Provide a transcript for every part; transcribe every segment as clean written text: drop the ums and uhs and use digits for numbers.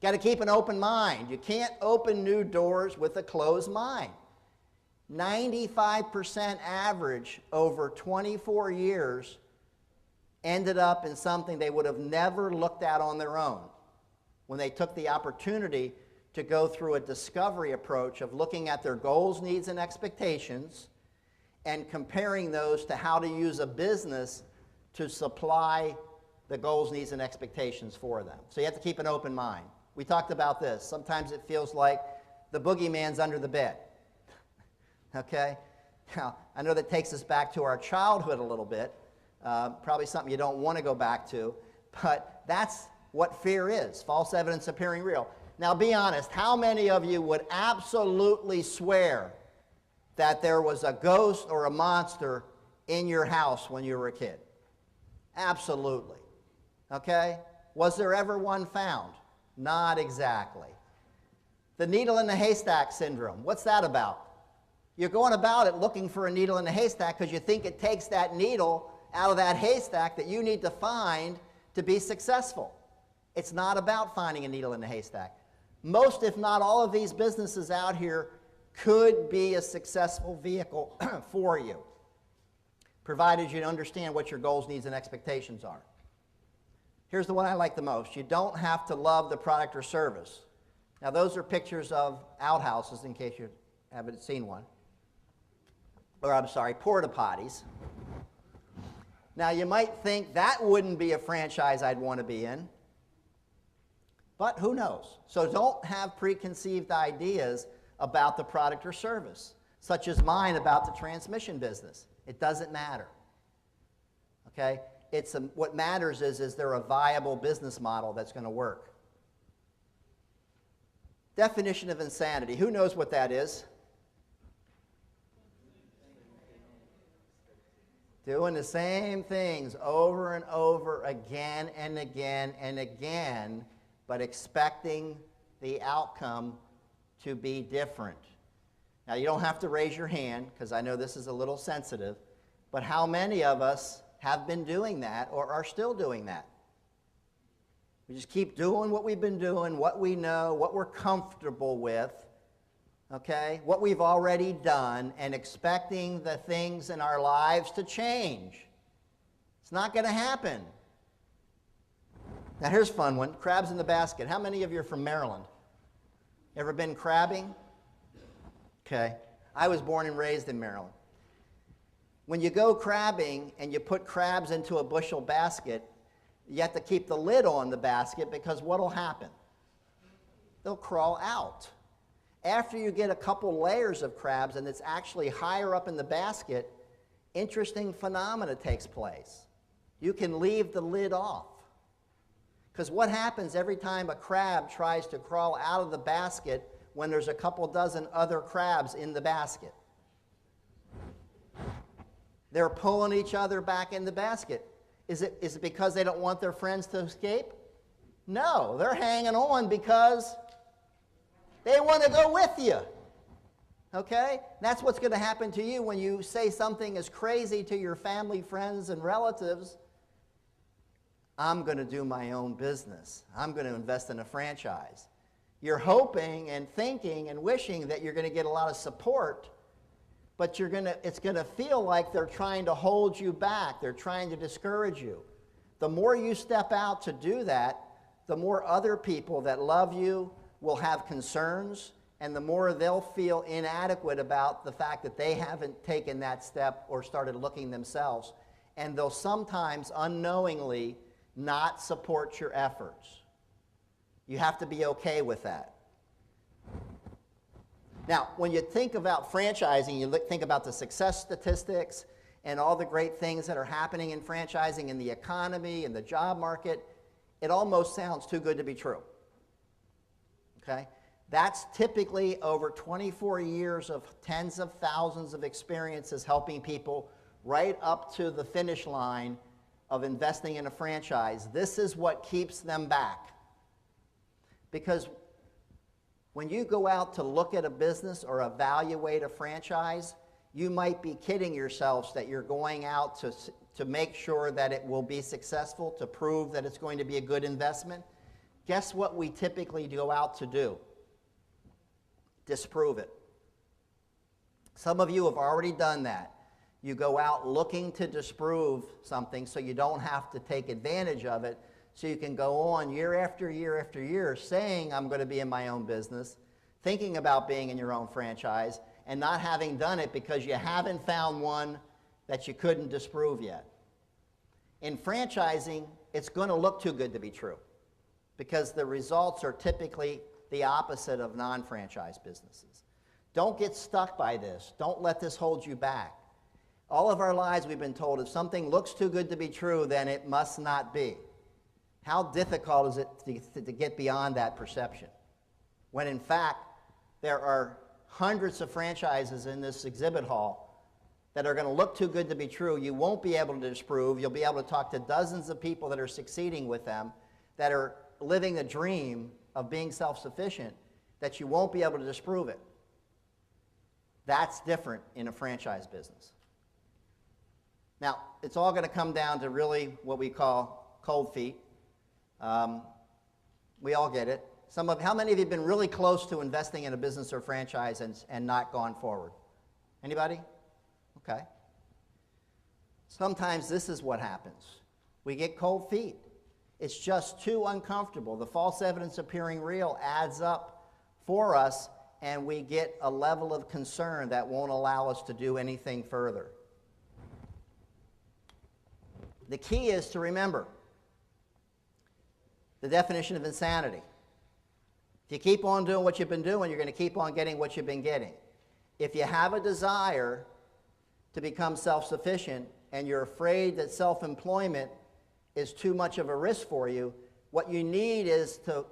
Got to keep an open mind. You can't open new doors with a closed mind. 95% average over 24 years ended up in something they would have never looked at on their own when they took the opportunity to go through a discovery approach of looking at their goals, needs, and expectations and comparing those to how to use a business to supply the goals, needs, and expectations for them. So you have to keep an open mind. We talked about this. Sometimes it feels like the boogeyman's under the bed. Okay? Now, I know that takes us back to our childhood a little bit. Probably something you don't want to go back to. But that's what fear is, false evidence appearing real. Now, be honest. How many of you would absolutely swear that there was a ghost or a monster in your house when you were a kid? Absolutely. Okay? Was there ever one found? Not exactly. The needle in the haystack syndrome. What's that about? You're going about it looking for a needle in the haystack because you think it takes that needle out of that haystack that you need to find to be successful. It's not about finding a needle in the haystack. Most, if not all, of these businesses out here could be a successful vehicle for you, provided you understand what your goals, needs, and expectations are. Here's the one I like the most. You don't have to love the product or service. Now, those are pictures of outhouses, in case you haven't seen one. Or, I'm sorry, porta potties. Now, you might think that wouldn't be a franchise I'd want to be in. But who knows? So don't have preconceived ideas about the product or service, such as mine about the transmission business. It doesn't matter. Okay? What matters is there a viable business model that's going to work? Definition of insanity. Who knows what that is? Doing the same things over and over again and again and again, but expecting the outcome to be different. Now, you don't have to raise your hand, because I know this is a little sensitive, but how many of us have been doing that or are still doing that? We just keep doing what we've been doing, what we know, what we're comfortable with, okay, what we've already done, and expecting the things in our lives to change. It's not going to happen. Now, here's a fun one. Crabs in the basket. How many of you are from Maryland? Ever been crabbing? Okay. I was born and raised in Maryland. When you go crabbing and you put crabs into a bushel basket, you have to keep the lid on the basket, because what will happen? They'll crawl out. After you get a couple layers of crabs and it's actually higher up in the basket, interesting phenomena takes place. You can leave the lid off. Because what happens every time a crab tries to crawl out of the basket when there's a couple dozen other crabs in the basket? They're pulling each other back in the basket. Is it because they don't want their friends to escape? No, they're hanging on because they want to go with you. Okay? That's what's going to happen to you when you say something as crazy to your family, friends, and relatives. I'm going to do my own business. I'm going to invest in a franchise. You're hoping and thinking and wishing that you're going to get a lot of support, but it's going to feel like they're trying to hold you back. They're trying to discourage you. The more you step out to do that, the more other people that love you will have concerns, and the more they'll feel inadequate about the fact that they haven't taken that step or started looking themselves. And they'll sometimes unknowingly not support your efforts. You have to be okay with that. Now, when you think about franchising, you think about the success statistics and all the great things that are happening in franchising, in the economy, in the job market. It almost sounds too good to be true. Okay? That's typically over 24 years of tens of thousands of experiences helping people right up to the finish line of investing in a franchise. This is what keeps them back. Because when you go out to look at a business or evaluate a franchise, you might be kidding yourselves that you're going out to make sure that it will be successful, to prove that it's going to be a good investment. guess what we typically go out to do? Disprove it. Some of you have already done that. You go out looking to disprove something so you don't have to take advantage of it, so you can go on year after year after year saying, I'm going to be in my own business, thinking about being in your own franchise, and not having done it because you haven't found one that you couldn't disprove yet. In franchising, it's going to look too good to be true because the results are typically the opposite of non-franchise businesses. Don't get stuck by this. Don't let this hold you back. All of our lives we've been told if something looks too good to be true, then it must not be. How difficult is it to get beyond that perception? When in fact, there are hundreds of franchises in this exhibit hall that are going to look too good to be true. You won't be able to disprove. You'll be able to talk to dozens of people that are succeeding with them, that are living the dream of being self-sufficient, that you won't be able to disprove it. That's different in a franchise business. Now, it's all going to come down to really what we call cold feet. We all get it. How many of you have been really close to investing in a business or franchise and not gone forward? Anybody? Okay. Sometimes this is what happens. We get cold feet. It's just too uncomfortable. The false evidence appearing real adds up for us, and we get a level of concern that won't allow us to do anything further. The key is to remember the definition of insanity. If you keep on doing what you've been doing, you're going to keep on getting what you've been getting. If you have a desire to become self-sufficient and you're afraid that self-employment is too much of a risk for you, what you need is to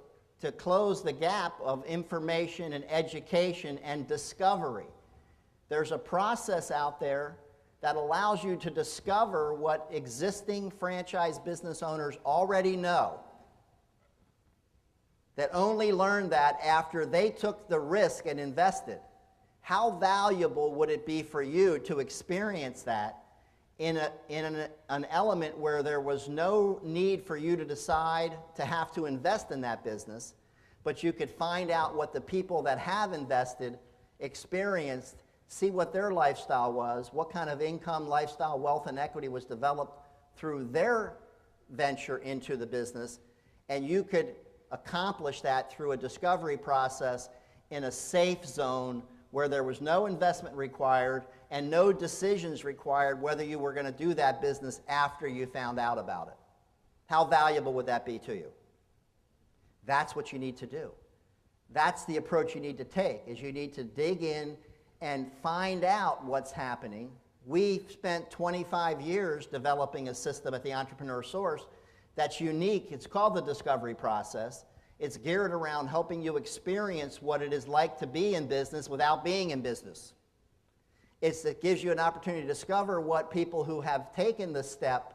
close the gap of information and education and discovery. There's a process out there that allows you to discover what existing franchise business owners already know, that only learned that after they took the risk and invested. How valuable would it be for you to experience that in an element where there was no need for you to decide to have to invest in that business, but you could find out what the people that have invested experienced, see what their lifestyle was, what kind of income, lifestyle, wealth, and equity was developed through their venture into the business, and you could accomplish that through a discovery process in a safe zone where there was no investment required and no decisions required whether you were going to do that business after you found out about it. How valuable would that be to you? That's what you need to do. That's the approach you need to take, is you need to dig in and find out what's happening. We've spent 25 years developing a system at the Entrepreneur Source that's unique. It's called the discovery process. It's geared around helping you experience what it is like to be in business without being in business. It gives you an opportunity to discover what people who have taken the step,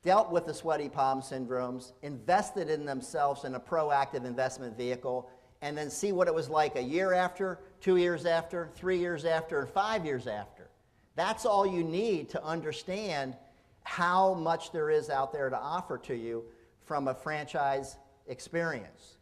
dealt with the sweaty palm syndromes, invested in themselves in a proactive investment vehicle, and then see what it was like a year after, 2 years after, 3 years after, and 5 years after. That's all you need to understand how much there is out there to offer to you from a franchise experience.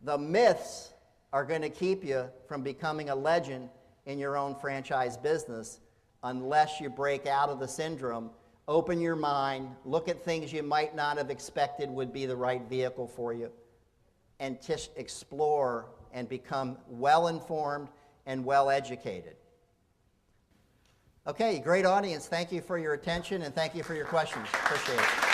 The myths are going to keep you from becoming a legend in your own franchise business unless you break out of the syndrome, open your mind, look at things you might not have expected would be the right vehicle for you, and just explore and become well-informed and well-educated. Okay, great audience. Thank you for your attention and thank you for your questions. Appreciate it.